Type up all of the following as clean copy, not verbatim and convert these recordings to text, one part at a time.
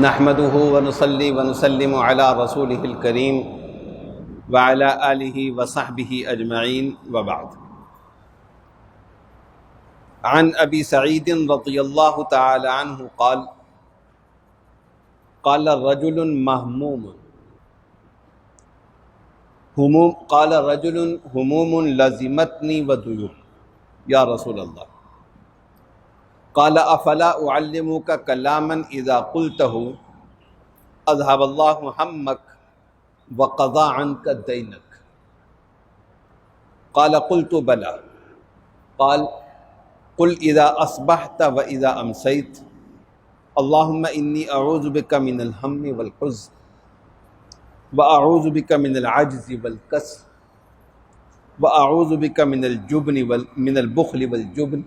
نحمده ونصلي ونسلم على رسوله الكريم وعلى آله وصحبه أجمعين وبعد. عن أبي سعيد رضي الله تعالى عنه قال قال رجل هموم لزمتني وديون يا رسول الله. قال افلا اعلمك كلاما اذا قلته اذهب الله همك وقضى عنك دينك. قال قلت بلى. قال قل اذا اصبحت واذا امسيت اللهم اني اعوذ بك من الهم والحزن واعوذ بك من العجز والكسل واعوذ بك من البخل والجبن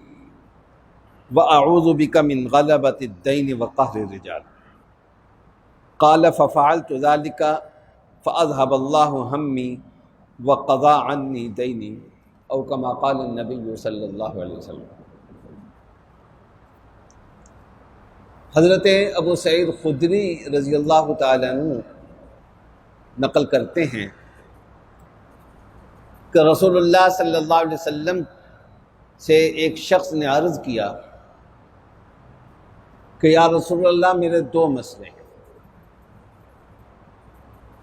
وأعوذ بك من غلبة الدين وقهر الرجال. قال ففعلت ذلك فأذهب الله همي وقضى عني ديني أو كما قال النبي صلی اللہ علیہ وسلم. حضرت ابو سعید خدری رضی اللہ تعالیٰ عنہ نقل کرتے ہیں کہ رسول اللہ صلی اللہ علیہ وسلم سے ایک شخص نے عرض کیا کہ یا رسول اللہ میرے دو مسئلے ہیں.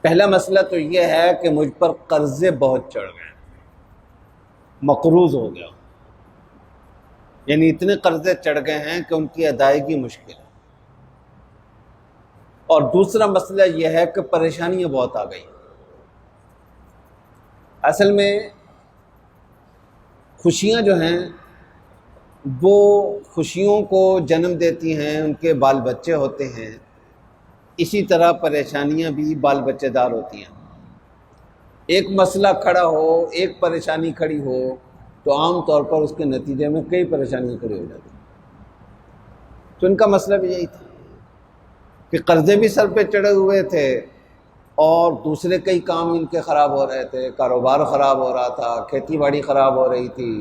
پہلا مسئلہ تو یہ ہے کہ مجھ پر قرضے بہت چڑھ گئے، مقروض ہو گیا، یعنی اتنے قرضے چڑھ گئے ہیں کہ ان کی ادائیگی مشکل ہے. اور دوسرا مسئلہ یہ ہے کہ پریشانیاں بہت آ گئی. اصل میں خوشیاں جو ہیں وہ خوشیوں کو جنم دیتی ہیں، ان کے بال بچے ہوتے ہیں، اسی طرح پریشانیاں بھی بال بچے دار ہوتی ہیں. ایک مسئلہ کھڑا ہو، ایک پریشانی کھڑی ہو تو عام طور پر اس کے نتیجے میں کئی پریشانیاں کھڑی ہو جاتی ہیں. تو ان کا مسئلہ بھی یہی تھا کہ قرضے بھی سر پہ چڑھے ہوئے تھے اور دوسرے کئی کام ان کے خراب ہو رہے تھے، کاروبار خراب ہو رہا تھا، کھیتی باڑی خراب ہو رہی تھی،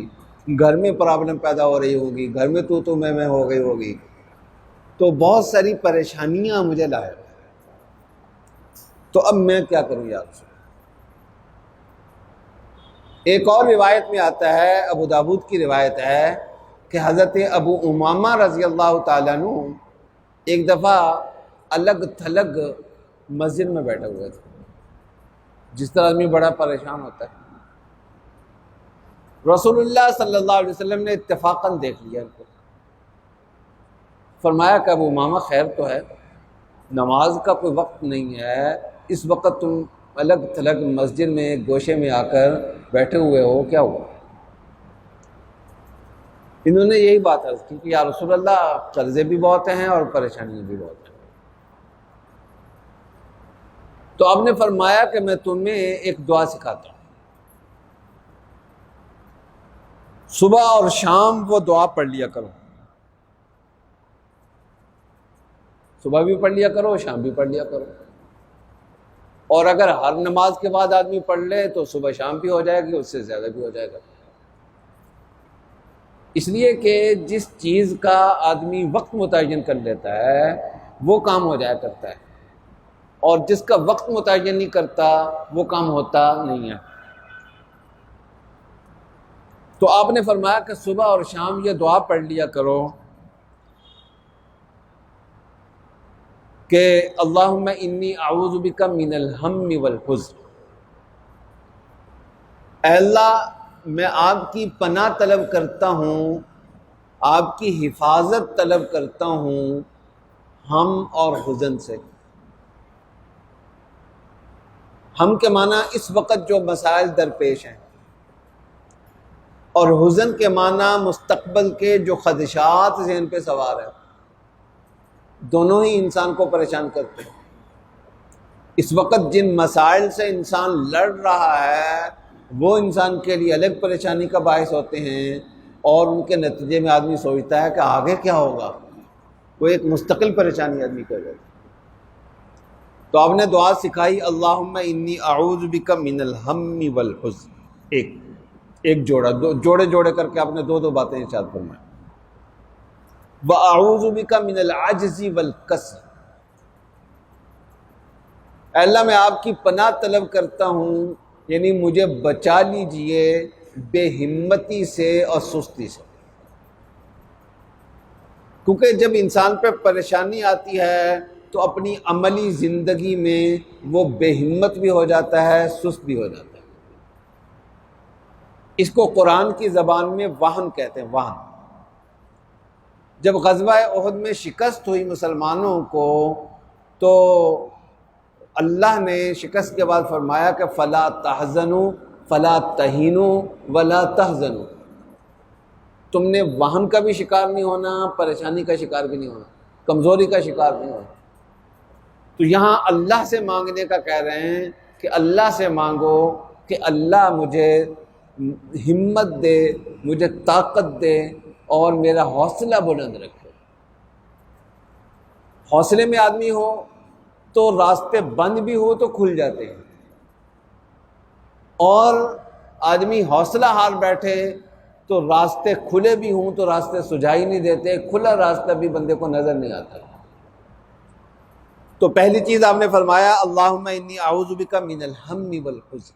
گھر میں پرابلم پیدا ہو رہی ہوگی، گھر میں تو میں ہو گئی ہوگی. تو بہت ساری پریشانیاں مجھے لائے. تو اب میں کیا کروں یا رسول اللہ؟ ایک اور روایت میں آتا ہے، ابو داود کی روایت ہے کہ حضرت ابو امامہ رضی اللہ تعالیٰ عنہ ایک دفعہ الگ تھلگ مسجد میں بیٹھے ہوئے تھے، جس طرح آدمی بڑا پریشان ہوتا ہے. رسول اللہ صلی اللہ علیہ وسلم نے اتفاقاً دیکھ لیا ان کو. فرمایا کہ ابو امامہ خیر تو ہے، نماز کا کوئی وقت نہیں ہے، اس وقت تم الگ تھلگ مسجد میں گوشے میں آ کر بیٹھے ہوئے ہو، کیا ہوا؟ انہوں نے یہی بات عرض کی کہ یا رسول اللہ قرضے بھی بہت ہیں اور پریشانیاں بھی بہت ہیں. تو آپ نے فرمایا کہ میں تمہیں ایک دعا سکھاتا ہوں، صبح اور شام وہ دعا پڑھ لیا کرو. صبح بھی پڑھ لیا کرو، شام بھی پڑھ لیا کرو. اور اگر ہر نماز کے بعد آدمی پڑھ لے تو صبح شام بھی ہو جائے گی، اس سے زیادہ بھی ہو جائے گا. اس لیے کہ جس چیز کا آدمی وقت متعین کر لیتا ہے وہ کام ہو جایا کرتا ہے، اور جس کا وقت متعین نہیں کرتا وہ کام ہوتا نہیں ہے. تو آپ نے فرمایا کہ صبح اور شام یہ دعا پڑھ لیا کرو کہ اللہم انی اعوذ بک من الہم والحزن. اے اللہ میں آپ کی پناہ طلب کرتا ہوں، آپ کی حفاظت طلب کرتا ہوں ہم اور حزن سے. ہم کے معنی اس وقت جو مسائل درپیش ہیں، اور حزن کے معنی مستقبل کے جو خدشات ذہن پہ سوار ہیں. دونوں ہی انسان کو پریشان کرتے ہیں. اس وقت جن مسائل سے انسان لڑ رہا ہے وہ انسان کے لیے الگ پریشانی کا باعث ہوتے ہیں، اور ان کے نتیجے میں آدمی سوچتا ہے کہ آگے کیا ہوگا، وہ ایک مستقل پریشانی آدمی کو ہوتی ہے. تو آپ نے دعا سکھائی اللہم انی اعوذ بک من الہم والحزن. ایک جوڑا، جوڑے کر کے آپ نے دو باتیں ارشاد فرمائیں. وَأَعُوذُ بِكَ مِنَ الْعَجْزِ وَالْكَسْلِ. اے اللہ میں آپ کی پناہ طلب کرتا ہوں، یعنی مجھے بچا لیجئے بے ہمتی سے اور سستی سے، کیونکہ جب انسان پہ پریشانی آتی ہے تو اپنی عملی زندگی میں وہ بے ہمت بھی ہو جاتا ہے، سست بھی ہو جاتا ہے۔ اس کو قرآن کی زبان میں وہن کہتے ہیں، وہن۔ جب غزوہ احد میں شکست ہوئی مسلمانوں کو تو اللہ نے شکست کے بعد فرمایا کہ فلا تحزنوا فلا تہینوا ولا تحزنوا، تم نے وہن کا بھی شکار نہیں ہونا، پریشانی کا شکار بھی نہیں ہونا، کمزوری کا شکار نہیں ہونا۔ تو یہاں اللہ سے مانگنے کا کہہ رہے ہیں کہ اللہ سے مانگو کہ اللہ مجھے ہمت دے، مجھے طاقت دے اور میرا حوصلہ بلند رکھے۔ حوصلے میں آدمی ہو تو راستے بند بھی ہو تو کھل جاتے ہیں، اور آدمی حوصلہ ہار بیٹھے تو راستے کھلے بھی ہوں تو راستے سجائی نہیں دیتے، کھلا راستہ بھی بندے کو نظر نہیں آتا۔ تو پہلی چیز آپ نے فرمایا اللہم انی اعوذ بک من الہم والحزن،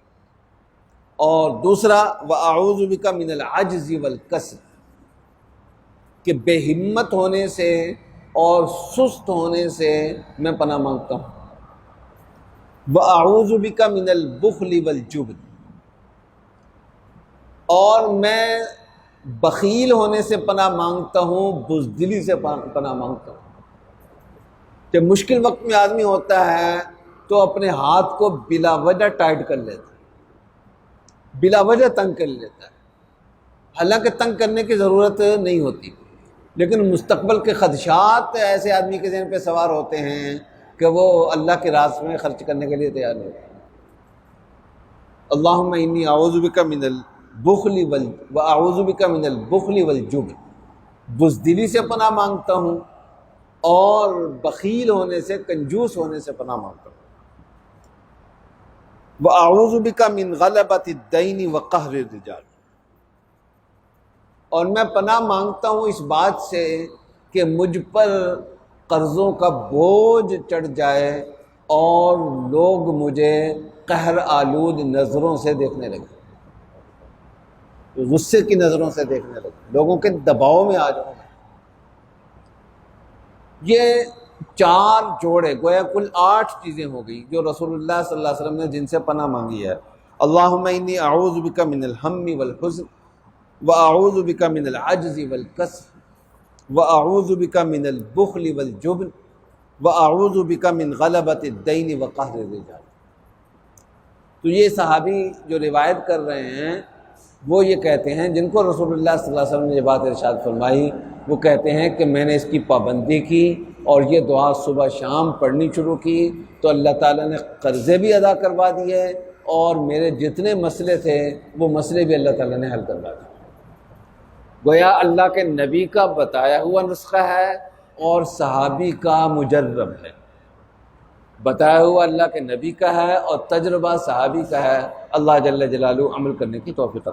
اور دوسرا واعوذ بک من العجز والکسل، کہ بے ہمت ہونے سے اور سست ہونے سے میں پناہ مانگتا ہوں۔ واعوذ بک من البخل والجبن، اور میں بخیل ہونے سے پناہ مانگتا ہوں، بزدلی سے پناہ مانگتا ہوں۔ جب مشکل وقت میں آدمی ہوتا ہے تو اپنے ہاتھ کو بلا وجہ ٹائٹ کر لیتا ہے، بلا وجہ تنگ کر لیتا ہے، حالانکہ تنگ کرنے کی ضرورت نہیں ہوتی، لیکن مستقبل کے خدشات ایسے آدمی کے ذہن پہ سوار ہوتے ہیں کہ وہ اللہ کے راستے میں خرچ کرنے کے لیے تیار نہیں ہوتا۔ اللہم انی اعوذ بک من البخل واعوذ بک من البخل والجبن، بزدلی سے پناہ مانگتا ہوں اور بخیل ہونے سے، کنجوس ہونے سے پناہ مانگتا ہوں۔ واعوذ بک من غلبۃ الدین وقہر الرجال، اور میں پناہ مانگتا ہوں اس بات سے کہ مجھ پر قرضوں کا بوجھ چڑھ جائے اور لوگ مجھے قہر آلود نظروں سے دیکھنے لگے، غصے کی نظروں سے دیکھنے لگے، لوگوں کے دباؤ میں آ جاؤں۔ یہ 4 جوڑے، گویا کل 8 چیزیں ہو گئی جو رسول اللہ صلی اللہ علیہ وسلم نے جن سے پناہ مانگی ہے۔ اللہم انی اعوذ بک من الہم والحزن واعوذ بک من العجز والکسل واعوذ بک من البخل والجبن واعوذ بک من غلبۃ الدین وقہر الرجال۔ تو یہ صحابی جو روایت کر رہے ہیں وہ یہ کہتے ہیں، جن کو رسول اللہ صلی اللہ علیہ وسلم نے یہ بات ارشاد فرمائی، وہ کہتے ہیں کہ میں نے اس کی پابندی کی اور یہ دعا صبح شام پڑھنی شروع کی تو اللہ تعالیٰ نے قرضے بھی ادا کروا دیے اور میرے جتنے مسئلے تھے وہ مسئلے بھی اللہ تعالیٰ نے حل کروا دیے۔ گویا اللہ کے نبی کا بتایا ہوا نسخہ ہے اور صحابی کا مجرب ہے، بتایا ہوا اللہ کے نبی کا ہے اور تجربہ صحابی کا ہے۔ اللہ جل جلالہ عمل کرنے کی توفیق عطا